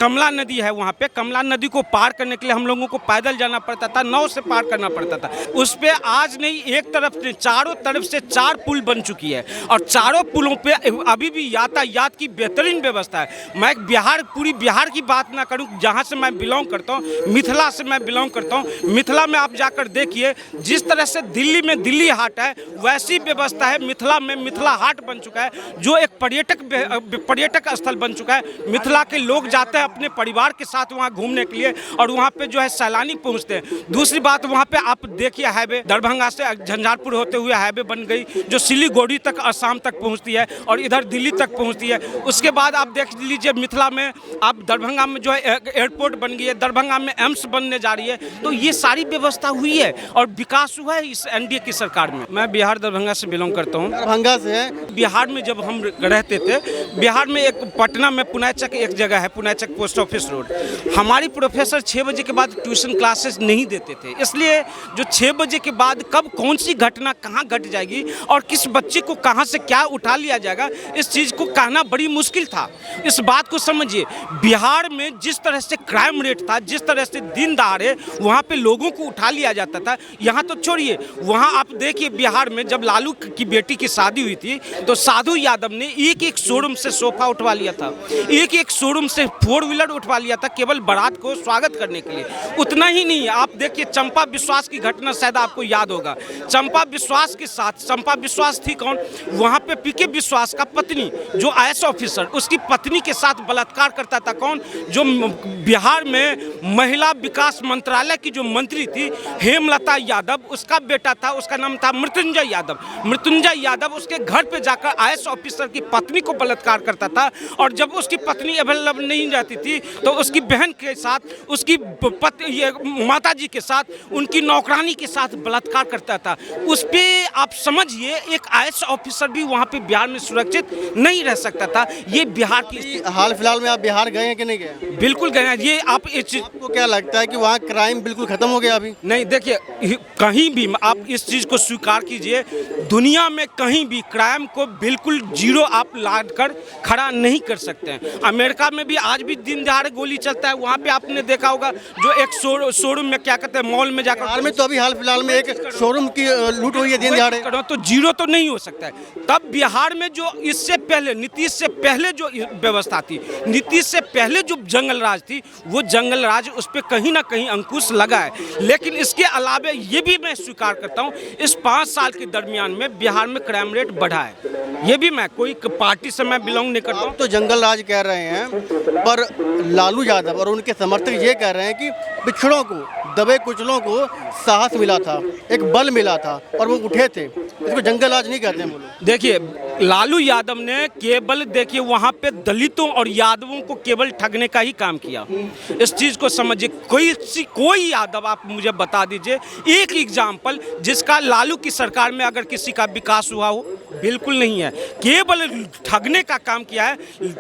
कमला नदी है, वहाँ पे कमला नदी को पार करने के लिए हम लोगों को पैदल जाना पड़ता था, नाव से पार करना पड़ता था। उस पे आज नहीं, एक तरफ से चारों तरफ से 4 पुल बन चुकी है और चारों पुलों पे अभी भी यातायात की बेहतरीन व्यवस्था है। मैं पूरी बिहार की बात ना करूं, जहां से मैं बिलोंग करता हूं, मिथिला से मैं बिलोंग करता हूं। मिथिला में आप जाकर देखिए, जिस तरह से दिल्ली में दिल्ली हाट है, वैसी व्यवस्था है मिथिला में। मिथिला हाट बन चुका है, जो एक पर्यटक स्थल बन चुका है। मिथिला के लोग जाते हैं अपने परिवार के साथ वहाँ घूमने के लिए और वहाँ पे जो है सैलानी पहुँचते हैं। दूसरी बात, वहाँ पे आप देखिए हाईवे, दरभंगा से झंझारपुर होते हुए हाईवे बन गई, जो सिलीगुड़ी तक असम तक पहुँचती है और इधर दिल्ली तक पहुँचती है। उसके बाद आप देख लीजिए मिथिला में, आप दरभंगा में जो है एयरपोर्ट बन गई है, दरभंगा में एम्स बनने जा रही है। तो ये सारी व्यवस्था हुई है और विकास हुआ है इस एनडीए की सरकार में। मैं बिहार दरभंगा से बिलोंग करता हूँ। दरभंगा से है। बिहार में जब हम रहते थे, बिहार में एक पटना में पुनाचक एक जगह है, पुनाचक पोस्ट ऑफिस रोड। हमारी प्रोफेसर 6 बजे के बाद ट्यूशन क्लासेस नहीं देते थे, इसलिए जो 6 बजे के बाद कब कौन सी घटना कहाँ घट जाएगी और किस बच्चे को कहाँ से क्या उठा लिया जाएगा, इस चीज़ को कहना बड़ी मुश्किल था। इस बात को समझिए, बिहार में जिस तरह से क्राइम रेट था, जिस तरह से दिन दहाड़े वहाँ पे लोगों को उठा लिया जाता था, यहाँ तो छोड़िए, वहाँ आप देखिए बिहार में जब लालू की बेटी की शादी हुई थी तो साधु यादव ने एक शोरूम से सोफा उठवा लिया था, एक शोरूम से 4 व्हीलर उठवा लिया था, केवल बारात को स्वागत करने के लिए। उतना ही नहीं, आप देखिए चंपा विश्वास की घटना, शायद आपको याद होगा। चंपा विश्वास थी कौन? वहाँ पे पीके विश्वास का पत्नी, जो आईएएस ऑफिसर, उसकी पत्नी के साथ बलात्कार करता था कौन? जो बिहार में महिला विकास मंत्रालय की जो मंत्री थी हेमलता यादव, उसका बेटा था, उसका नाम था मृत्युंजय यादव। मृत्युंजय यादव उसके घर पे जाकर आईएएस ऑफिसर की पत्नी को बलात्कार करता था और जब उसकी पत्नी अवेलेबल नहीं जाती थी तो उसकी बहन के साथ, उसकी माता जी के साथ, उनकी नौकरानी के साथ बलात्कार करता था। उस पे आप समझिए, एक आईएएस ऑफिसर भी वहाँ पे बिहार में सुरक्षित नहीं रह सकता था। ये बिहार की हाल फिलहाल में आप बिहार गए हैं कि नहीं गए? बिल्कुल गए हैं। ये आप आपको क्या लगता है कि वहाँ क्राइम बिल्कुल खत्म हो गया अभी? नहीं, देखिए कहीं भी आप इस चीज़ को स्वीकार कीजिए, दुनिया में कहीं भी क्राइम को बिल्कुल जीरो आप लाकर खड़ा नहीं कर सकते हैं। अमेरिका में भी आज भी दिन दहाड़े गोली चलता है, वहाँ पे आपने देखा होगा, जो एक शोरूम में क्या कहते हैं, मॉल में जाकर बिहार में तो अभी हाल फिलहाल में एक शोरूम की लूट हुई है दिन दहाड़े। तो जीरो तो नहीं हो सकता है। तब बिहार में जो इससे पहले, नीतीश से पहले जो व्यवस्था थी, नीतीश से पहले जो जंगल राज थी, वो जंगल राज उस पर कहीं ना कहीं अंकुश लगा है। लेकिन इसके अलावा ये भी मैं स्वीकार करता हूँ, इस 5 साल के दरमियान में बिहार में क्राइम रेट बढ़ा है। ये भी मैं कोई पार्टी से मैं बिलोंग नहीं करता हूँ। तो जंगल राज कह रहे हैं, पर लालू यादव और उनके समर्थक ये कह रहे हैं कि पिछड़ों को, दबे कुचलों को साहस मिला था, एक बल मिला था और वो उठे थे। इसको जंगल राज नहीं कहते हैं। देखिए, लालू यादव ने केवल, देखिए वहाँ पे दलितों और यादवों को केवल ठगने का ही काम किया। इस चीज़ को समझिए। कोई यादव आप मुझे बता दीजिए एक एग्जाम्पल जिसका लालू की सरकार में अगर किसी का विकास हुआ हो? बिल्कुल नहीं है। केवल ठगने का काम किया है।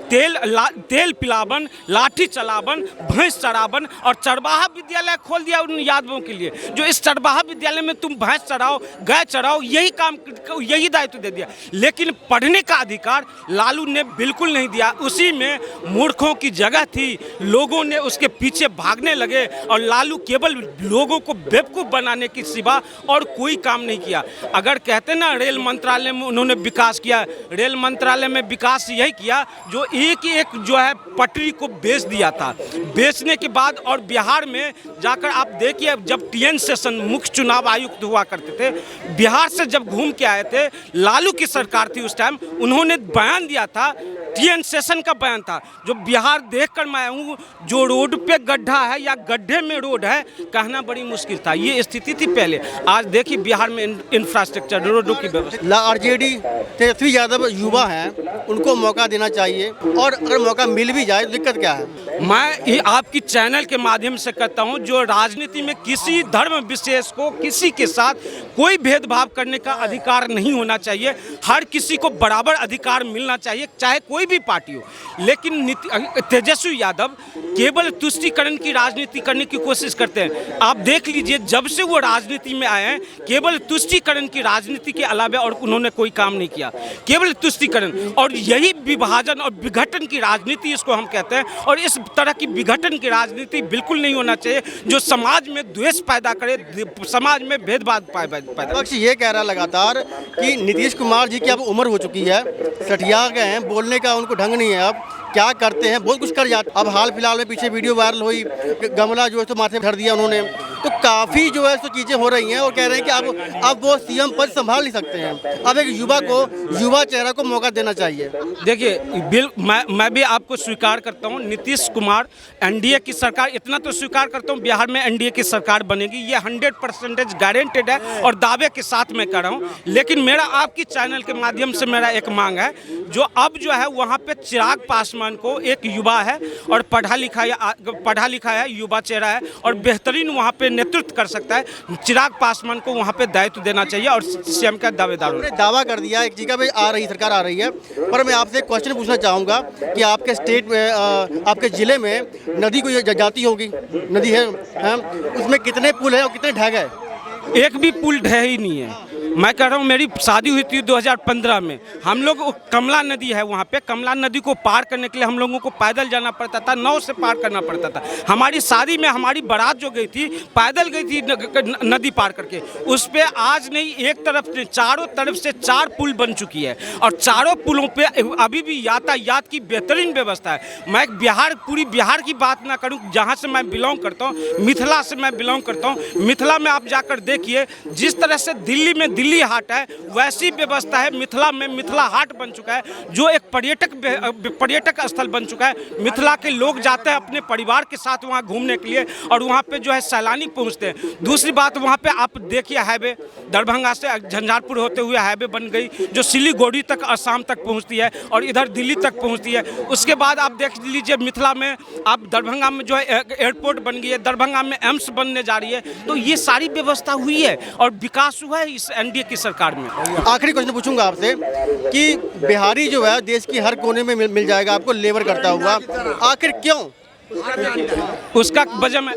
तेल पिलावन, लाठी चलावन, भैंस चरावन और चरवाहा विद्यालय खोल दिया उन यादवों के लिए। जो इस चरवाहा विद्यालय में तुम भैंस चराओ, गाय चराओ, यही दायित्व दे दिया। लेकिन पढ़ने का अधिकार लालू ने बिल्कुल नहीं दिया। उसी में मूर्खों की जगह थी, लोगों ने उसके पीछे भागने लगे और लालू केवल लोगों को बेवकूफ़ बनाने की सिवा और कोई काम नहीं किया। अगर कहते ना रेल मंत्रालय में उन्होंने विकास किया, रेल मंत्रालय में विकास यही किया जो एक जो है पटरी को बेच दिया था। बेचने के बाद और बिहार में जाकर आप देखिए, जब टीएन शेषन मुख्य चुनाव आयुक्त हुआ करते थे, बिहार से जब घूम के आए थे, लालू की सरकार थी उस टाइम, उन्होंने बयान दिया था, टीएन शेषन का बयान था, जो बिहार देखकर मैं आया हूँ, जो रोड पे गड्ढा है या गड्ढे में रोड है, कहना बड़ी मुश्किल था। ये स्थिति थी पहले। आज देखिए बिहार में इंफ्रास्ट्रक्चर, रोडों की व्यवस्था। आरजेडी तेजस्वी यादव युवा हैं, उनको मौका देना चाहिए, और अगर मौका मिल भी जाए तो दिक्कत क्या है? मैं आपकी चैनल के माध्यम से कहता हूं, जो राजनीति में किसी धर्म विशेष को किसी के साथ कोई भेदभाव करने का अधिकार नहीं होना चाहिए। हर किसी को बराबर अधिकार मिलना चाहिए, चाहे कोई कोई भी पार्टी हो, लेकिन तेजस्वी यादव केवल तुष्टीकरण की राजनीति करने की कोशिश करते हैं। आप देख लीजिए, जब से वो राजनीति में आए हैं केवल तुष्टीकरण की राजनीति के अलावा और उन्होंने कोई काम नहीं किया, केवल तुष्टीकरण। और यही विभाजन और विघटन की राजनीति इसको हम कहते हैं, और इस तरह की विघटन की राजनीति बिल्कुल नहीं होना चाहिए जो समाज में द्वेष पैदा करे, समाज में भेदभाव पैदा करे। विपक्ष ये कह रहा है लगातार कि नीतीश कुमार जी की अब उम्र हो चुकी है, सठिया गए हैं, बोलने का उनको ढंग नहीं है, अब क्या करते हैं, बहुत कुछ कर जाते। अब हाल फिलहाल में पीछे वीडियो वायरल हुई, गमला जो है तो माथे पर धर दिया उन्होंने, तो काफ़ी जो है तो चीज़ें हो रही हैं और कह रहे हैं कि अब वो सीएम पद संभाल नहीं सकते हैं। अब एक युवा चेहरा को मौका देना चाहिए। देखिए, मैं भी आपको स्वीकार करता हूँ, नीतीश कुमार एनडीए की सरकार, इतना तो स्वीकार करता हूँ बिहार में एनडीए की सरकार बनेगी, ये 100% गारंटेड है और दावे के साथ मैं कर रहा हूँ। लेकिन मेरा आपकी चैनल के माध्यम से मेरा एक मांग है, जो अब जो है वहाँ पे चिराग पासवान को, एक युवा है और पढ़ा लिखा है, युवा चेहरा है और बेहतरीन वहाँ पे नेतृत्व कर सकता है, चिराग पासवान को वहाँ पे दायित्व देना चाहिए और सीएम का दावेदार उन्होंने दावा कर दिया एक जगह पे सरकार आ रही है। पर मैं आपसे एक क्वेश्चन पूछना चाहूँगा कि आपके स्टेट में, आपके ज़िले में नदी कोई जाती होगी, नदी है, उसमें कितने पुल हैं और कितने ढह गए? एक भी पुल ढह ही नहीं है। मैं कह रहा हूँ, मेरी शादी हुई थी 2015 में, हम लोग कमला नदी है वहाँ पे, कमला नदी को पार करने के लिए हम लोगों को पैदल जाना पड़ता था, नाव से पार करना पड़ता था। हमारी शादी में हमारी बारात जो गई थी पैदल गई थी नदी पार करके, उस पर आज नहीं एक तरफ से चारों तरफ से 4 पुल बन चुकी है और चारों पुलों पे अभी भी यातायात की बेहतरीन व्यवस्था है। मैं पूरी बिहार की बात ना करूँ, जहाँ से मैं बिलोंग करता हूँ, मिथिला से मैं बिलोंग करता हूँ। मिथिला में आप जाकर देखिए, जिस तरह से दिल्ली में दिल्ली हाट है वैसी व्यवस्था है मिथिला में, मिथिला हाट बन चुका है जो एक पर्यटक स्थल बन चुका है। मिथिला के लोग जाते हैं अपने परिवार के साथ वहाँ घूमने के लिए और वहाँ पे जो है सैलानी पहुँचते हैं। दूसरी बात, वहाँ पे आप देखिए हाईवे, दरभंगा से झंझारपुर होते हुए हाईवे बन गई जो सिलीगुड़ी तक, असम तक पहुँचती है और इधर दिल्ली तक पहुँचती है। उसके बाद आप देख लीजिए मिथिला में, आप दरभंगा में जो है एयरपोर्ट बन गई है, दरभंगा में एम्स बनने जा रही है। तो ये सारी व्यवस्था हुई है और विकास हुआ है इस एनडीए की सरकार में। आखिरी क्वेश्चन पूछूंगा आपसे कि बिहारी जो है देश की हर कोने में मिल जाएगा आपको लेबर करता हुआ, आखिर क्यों? उसका वजह मैं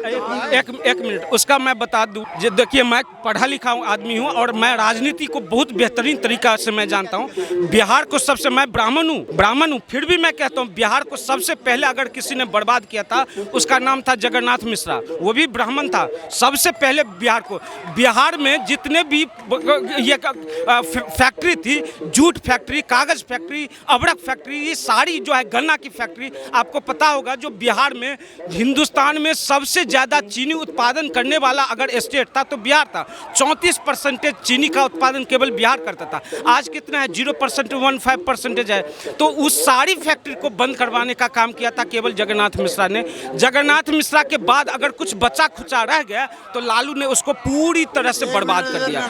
एक मिनट उसका मैं बता दूं। देखिए, मैं पढ़ा लिखा आदमी हूं और मैं राजनीति को बहुत बेहतरीन तरीका से मैं जानता हूं। बिहार को सबसे, मैं ब्राह्मण हूं, फिर भी मैं कहता हूं बिहार को सबसे पहले अगर किसी ने बर्बाद किया था उसका नाम था जगन्नाथ मिश्रा, वो भी ब्राह्मण था। सबसे पहले बिहार में जितने भी ये फैक्ट्री थी, जूट फैक्ट्री, कागज फैक्ट्री, अबरक फैक्ट्री, ये सारी जो है गन्ना की फैक्ट्री, आपको पता होगा जो बिहार में, हिंदुस्तान में सबसे ज्यादा चीनी उत्पादन करने वाला अगर स्टेट था तो बिहार था। 34% चीनी का उत्पादन केवल बिहार करता था। आज कितना है? 0%, 15% है। तो उस सारी फैक्ट्री को बंद करवाने का काम किया था केवल जगन्नाथ मिश्रा ने। जगन्नाथ मिश्रा के बाद अगर कुछ बचा खुचा रह गया तो लालू ने उसको पूरी तरह से बर्बाद कर दिया।